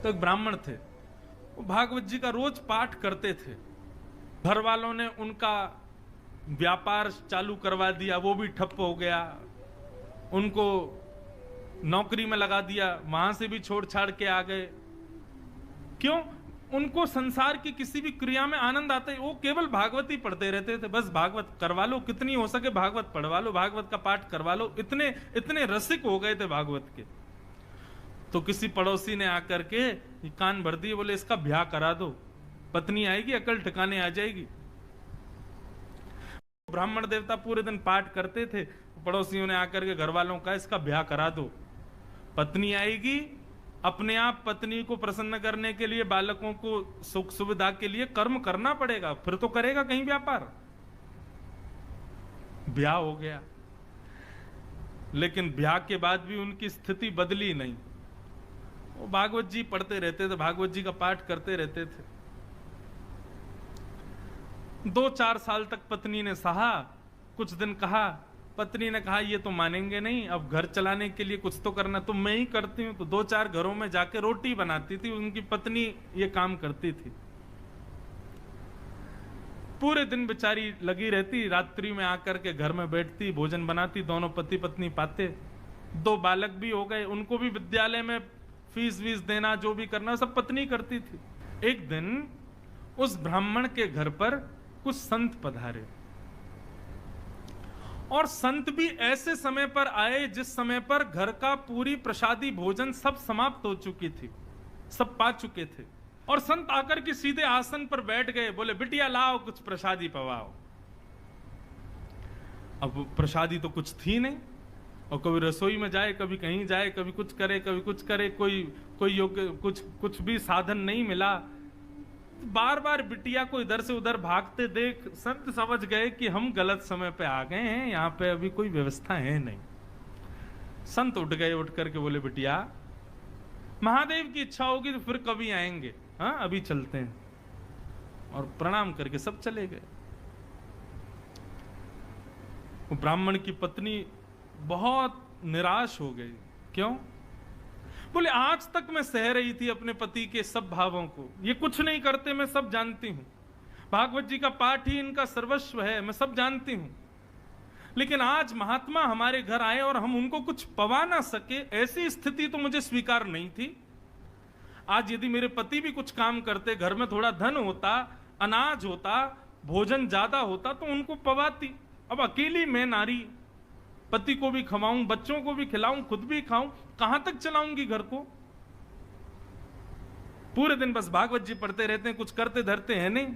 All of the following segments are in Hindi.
तो एक ब्राह्मण थे, वो भागवत जी का रोज पाठ करते थे। घर वालों ने उनका व्यापार चालू करवा दिया, वो भी ठप हो गया, उनको नौकरी में लगा दिया, वहां से भी छोड़ छाड़ के आ गए। क्यों? उनको संसार की किसी भी क्रिया में आनंद आता है, वो केवल भागवत ही पढ़ते रहते थे। बस भागवत करवा लो, कितनी हो सके भागवत पढ़वा लो, भागवत का पाठ करवा लो, इतने इतने रसिक हो गए थे भागवत के। तो किसी पड़ोसी ने आकर के कान भर दिए, बोले इसका ब्याह करा दो, पत्नी आएगी अकल ठिकाने आ जाएगी। ब्राह्मण देवता पूरे दिन पाठ करते थे, पड़ोसियों ने आकर के घर वालों का इसका ब्याह करा दो, पत्नी आएगी, अपने आप पत्नी को प्रसन्न करने के लिए, बालकों को सुख सुविधा के लिए कर्म करना पड़ेगा, फिर तो करेगा कहीं व्यापार। ब्याह हो गया, लेकिन ब्याह के बाद भी उनकी स्थिति बदली नहीं। वो भागवत जी पढ़ते रहते थे, भागवत जी का पाठ करते रहते थे। 2-4 साल तक पत्नी ने सहा, कुछ दिन कहा, पत्नी ने कहा ये तो मानेंगे नहीं, अब घर चलाने के लिए कुछ तो करना, तो मैं ही करती हूं। तो 2-4 घरों में जाके रोटी बनाती थी, उनकी पत्नी ये काम करती थी। पूरे दिन बेचारी लगी रहती, रात्रि में आकर के घर में बैठती, भोजन बनाती, दोनों पति पत्नी पाते। 2 बालक भी हो गए, उनको भी विद्यालय में फीस वीस देना, जो भी करना सब पत्नी करती थी। एक दिन उस ब्राह्मण के घर पर कुछ संत पधारे, और संत भी ऐसे समय पर आए जिस समय पर घर का पूरी प्रसादी भोजन सब समाप्त हो चुकी थी, सब पा चुके थे। और संत आकर के सीधे आसन पर बैठ गए, बोले बिटिया लाओ कुछ प्रसादी पवाओ। अब प्रसादी तो कुछ थी नहीं, और कभी रसोई में जाए, कभी कहीं जाए, कभी कुछ करे, कभी कुछ करे, कोई योग्य कुछ भी साधन नहीं मिला। बार बार बिटिया को इधर से उधर भागते देख संत समझ गए कि हम गलत समय पे आ गए हैं, यहां पे अभी कोई व्यवस्था है नहीं। संत उठ गए, उठ करके बोले बिटिया महादेव की इच्छा होगी तो फिर कभी आएंगे, हाँ अभी चलते हैं। और प्रणाम करके सब चले गए। वो ब्राह्मण की पत्नी बहुत निराश हो गई। क्यों? बोले आज तक मैं सह रही थी अपने पति के सब भावों को, ये कुछ नहीं करते, मैं सब जानती हूं, भागवत जी का पाठ ही इनका सर्वस्व है, मैं सब जानती हूं। लेकिन आज महात्मा हमारे घर आए और हम उनको कुछ पवा ना सके, ऐसी स्थिति तो मुझे स्वीकार नहीं थी। आज यदि मेरे पति भी कुछ काम करते, घर में थोड़ा धन होता, अनाज होता, भोजन ज्यादा होता तो उनको पवाती। अब अकेली मैं नारी, पति को भी खवाऊं, बच्चों को भी खिलाऊं, खुद भी खाऊं, कहां तक चलाऊंगी घर को? पूरे दिन बस भागवत जी पढ़ते रहते हैं, कुछ करते धरते हैं नहीं।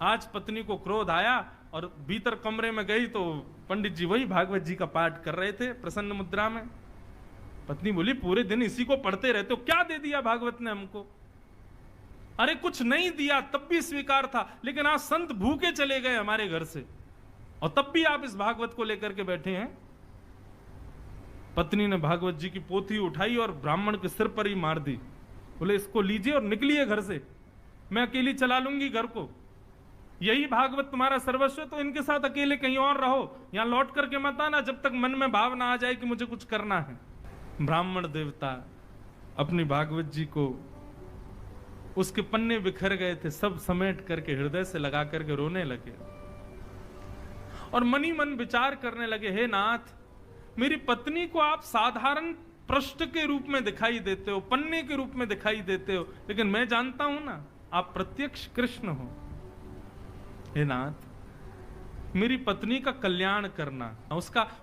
आज पत्नी को क्रोध आया और भीतर कमरे में गई तो पंडित जी वही भागवत जी का पाठ कर रहे थे प्रसन्न मुद्रा में। पत्नी बोली पूरे दिन इसी को पढ़ते रहते हो, क्या दे दिया भागवत ने हमको? अरे कुछ नहीं दिया तब भी स्वीकार था, लेकिन आज संत भूखे चले गए हमारे घर से और तब भी आप इस भागवत को लेकर के बैठे हैं। पत्नी ने भागवत जी की पोथी उठाई और ब्राह्मण के सिर पर ही मार दी। बोले इसको लीजिए और निकलिए घर से, मैं अकेली चला लूंगी घर को, यही भागवत तुम्हारा सर्वस्व है तो इनके साथ अकेले कहीं और रहो, यहां लौट करके मत आना जब तक मन में भाव ना आ जाए कि मुझे कुछ करना है। ब्राह्मण देवता अपनी भागवत जी को, उसके पन्ने बिखर गए थे, सब समेट करके हृदय से लगा करके रोने लगे और मनी मन विचार करने लगे, हे नाथ, मेरी पत्नी को आप साधारण पृष्ठ के रूप में दिखाई देते हो, पन्ने के रूप में दिखाई देते हो, लेकिन मैं जानता हूं ना आप प्रत्यक्ष कृष्ण हो। हे नाथ, मेरी पत्नी का कल्याण करना,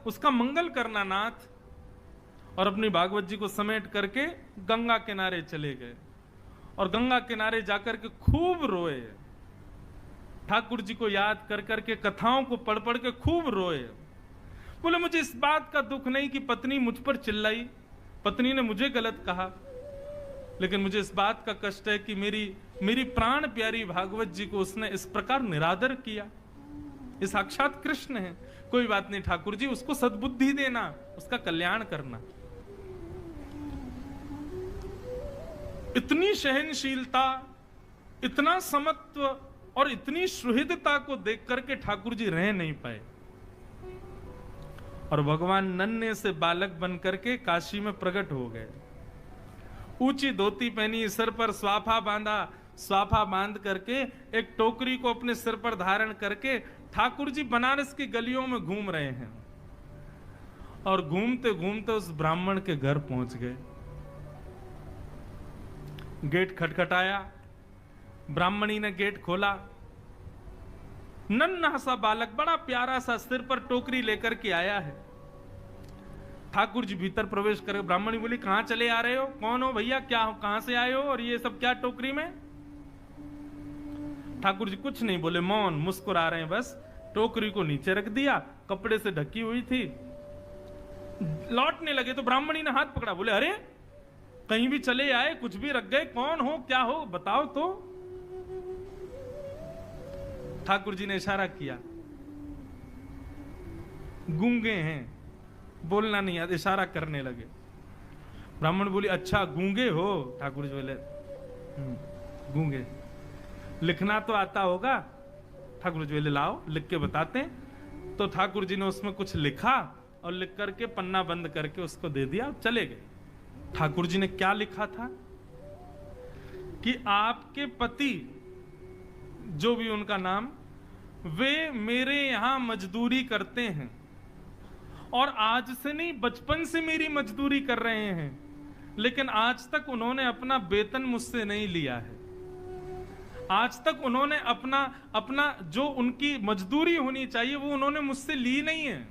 उसका मंगल करना नाथ। और अपनी भागवत जी को समेट करके गंगा किनारे चले गए और गंगा किनारे जाकर के खूब रोए, ठाकुर जी को याद कर करके, कथाओं को पढ़ पढ़ के खूब रोए। बोले मुझे इस बात का दुख नहीं कि पत्नी मुझ पर चिल्लाई, पत्नी ने मुझे गलत कहा, लेकिन मुझे इस बात का कष्ट है कि मेरी प्राण प्यारी भागवत जी को उसने इस प्रकार निरादर किया। ये साक्षात कृष्ण है। कोई बात नहीं ठाकुर जी, उसको सद्बुद्धि देना, उसका कल्याण करना। इतनी सहनशीलता, इतना समत्व और इतनी सुहृदता को देख करके ठाकुर जी रह नहीं पाए और भगवान नन्हे से बालक बन करके काशी में प्रकट हो गए। ऊंची धोती पहनी, सिर पर स्वाफा बांधा, स्वाफा बांध करके एक टोकरी को अपने सिर पर धारण करके ठाकुर जी बनारस की गलियों में घूम रहे हैं। और घूमते घूमते उस ब्राह्मण के घर पहुंच गए। गेट खटखटाया, ब्राह्मणी ने गेट खोला। नन्हा सा बालक, बड़ा प्यारा सा, सिर पर टोकरी लेकर के आया है। ठाकुर जी भीतर प्रवेश कर, ब्राह्मणी बोली कहां चले आ रहे हो, कौन हो भैया, क्या हो, कहां से आए हो, और ये सब क्या टोकरी में? ठाकुर जी कुछ नहीं बोले, मौन, मुस्कुरा रहे हैं बस। टोकरी को नीचे रख दिया, कपड़े से ढकी हुई थी। लौटने लगे तो ब्राह्मणी ने हाथ पकड़ा, बोले अरे कहीं भी चले आए, कुछ भी रख गए, कौन हो, क्या हो, बताओ तो। ठाकुर जी ने इशारा किया, गूंगे हैं, बोलना नहीं आता, इशारा करने लगे। ब्राह्मण बोली अच्छा गूंगे हो? ठाकुर जी बोले गूंगे, लिखना तो आता होगा? ठाकुर जी बोले लाओ लिख के बताते हैं। तो ठाकुर जी ने उसमें कुछ लिखा और लिख करके पन्ना बंद करके उसको दे दिया, चले गए। ठाकुर जी ने क्या लिखा था कि आपके पति, जो भी उनका नाम, वे मेरे यहां मजदूरी करते हैं और आज से नहीं, बचपन से मेरी मजदूरी कर रहे हैं, लेकिन आज तक उन्होंने अपना वेतन मुझसे नहीं लिया है। आज तक उन्होंने अपना जो उनकी मजदूरी होनी चाहिए वो उन्होंने मुझसे ली नहीं है।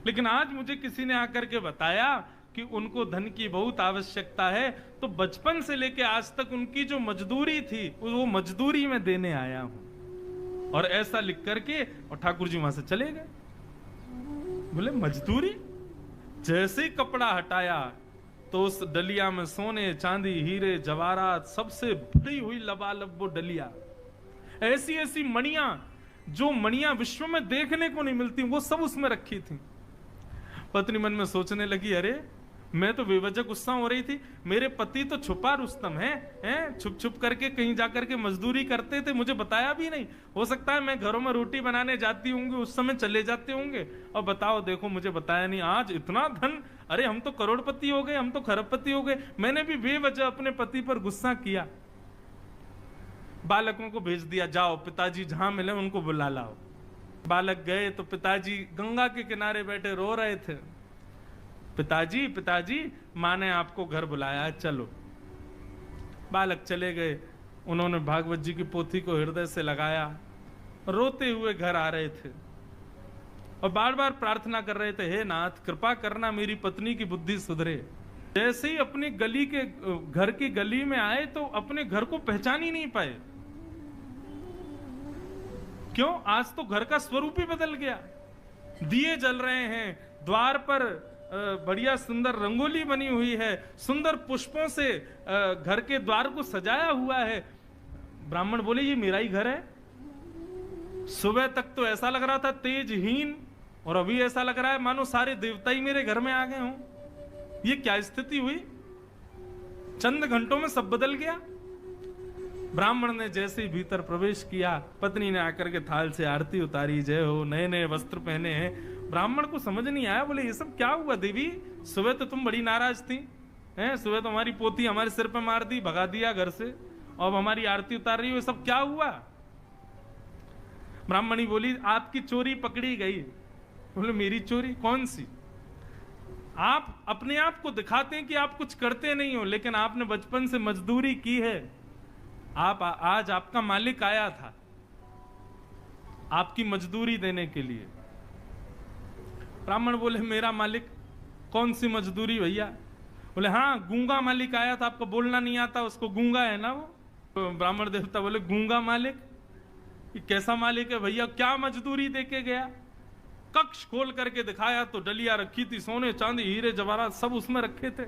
लेकिन आज मुझे किसी ने आकर के बताया कि उनको धन की बहुत आवश्यकता है, तो बचपन से लेके आज तक उनकी जो मजदूरी थी वो मजदूरी में देने आया हूं। और ऐसा लिख करके और ठाकुर जी वहां से चले गए। बोले मजदूरी? जैसे ही कपड़ा हटाया तो उस डलिया में सोने, चांदी, हीरे, जवाहरात, सबसे भरी हुई लबालब वो डलिया, ऐसी ऐसी मणियां, जो मणियां विश्व में देखने को नहीं मिलती, वो सब उसमें रखी थी। पत्नी मन में सोचने लगी, अरे मैं तो बेवजह गुस्सा हो रही थी, मेरे पति तो छुपा रुस्तम हैं, छुप छुप करके कहीं जाकर के मजदूरी करते थे, मुझे बताया भी नहीं। हो सकता है मैं घरों में रोटी बनाने जाती होंगी, उस समय चले जाते होंगे, और बताओ देखो मुझे बताया नहीं। आज इतना धन, अरे हम तो करोड़पति हो गए, हम तो खरबपति हो गए, मैंने भी बेवजह अपने पति पर गुस्सा किया। बालकों को भेज दिया, जाओ पिताजी जहां मिले उनको बुला लाओ। बालक गए तो पिताजी गंगा के किनारे बैठे रो रहे थे। पिताजी पिताजी, माँ ने आपको घर बुलाया है, चलो। बालक चले गए, उन्होंने भागवत जी की पोथी को हृदय से लगाया, रोते हुए घर आ रहे थे और बार बार प्रार्थना कर रहे थे, हे नाथ कृपा करना मेरी पत्नी की बुद्धि सुधरे। जैसे ही अपनी गली के घर की गली में आए तो अपने घर को पहचान ही नहीं पाए। क्यों? आज तो घर का स्वरूप ही बदल गया। दिए जल रहे हैं, द्वार पर बढ़िया सुंदर रंगोली बनी हुई है, सुंदर पुष्पों से घर के द्वार को सजाया हुआ है। ब्राह्मण बोले ये मेरा ही घर है। सुबह तक तो ऐसा लग रहा था तेजहीन, और अभी ऐसा लग रहा है मानो सारे देवता ही मेरे घर में आ गए हों। ये क्या स्थिति हुई? चंद घंटों में सब बदल गया। ब्राह्मण ने जैसे ही भीतर प्रवेश किया, पत्नी ने आकर के थाल से आरती उतारी, जय हो, नए नए वस्त्र पहने हैं। ब्राह्मण को समझ नहीं आया, बोले ये सब क्या हुआ देवी? सुबह तो तुम बड़ी नाराज थी, हैं? सुबह तो हमारी पोती हमारे सिर पे मार दी, भगा दिया घर से, और हमारी आरती उतार रही हो, ये सब क्या हुआ? ब्राह्मणी बोली आपकी चोरी पकड़ी गई। बोले मेरी चोरी? कौन सी? आप अपने आप को दिखाते हैं कि आप कुछ करते नहीं हो, लेकिन आपने बचपन से मजदूरी की है। आज आपका मालिक आया था आपकी मजदूरी देने के लिए। ब्राह्मण बोले मेरा मालिक? कौन सी मजदूरी भैया? बोले हाँ, गूंगा मालिक आया था, आपको बोलना नहीं आता, उसको गूंगा है ना वो। तो ब्राह्मण देवता बोले गूंगा मालिक? ये कैसा मालिक है भैया? क्या मजदूरी देके गया? कक्ष खोल करके दिखाया तो डलिया रखी थी, सोने चांदी हीरे जवाहरात सब उसमें रखे थे।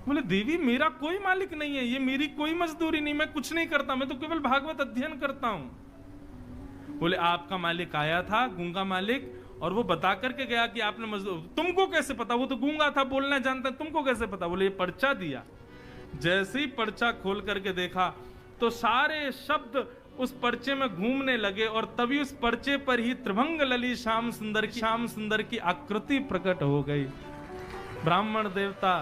बोले देवी मेरा कोई मालिक नहीं है, ये मेरी कोई मजदूरी नहीं, मैं कुछ नहीं करता, मैं तो केवल भागवत अध्ययन करता हूं। बोले आपका मालिक आया था, गूंगा मालिक, और वो बता करके गया कि आपने मजदूर। तुमको कैसे पता? वो तो गूंगा था, बोलना जानता, तुमको कैसे पता? बोले ये पर्चा दिया। जैसे ही पर्चा खोल करके देखा तो सारे शब्द उस पर्चे में घूमने लगे, और तभी उस पर्चे पर ही त्रिभंग लली श्याम सुंदर की आकृति प्रकट हो गई। ब्राह्मण देवता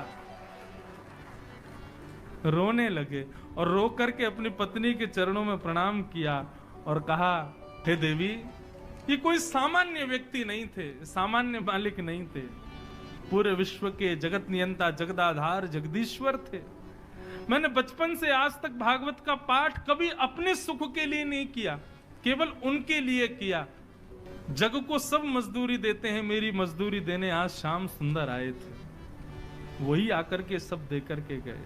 रोने लगे और रो करके अपनी पत्नी के चरणों में प्रणाम किया और कहा, हे देवी, ये कोई सामान्य व्यक्ति नहीं थे, सामान्य मालिक नहीं थे, पूरे विश्व के जगत नियंता, जगदाधार, जगदीश्वर थे। मैंने बचपन से आज तक भागवत का पाठ कभी अपने सुख के लिए नहीं किया, केवल उनके लिए किया। जग को सब मजदूरी देते हैं, मेरी मजदूरी देने आज श्याम सुंदर आए थे, वही आकर के सब दे करके गए।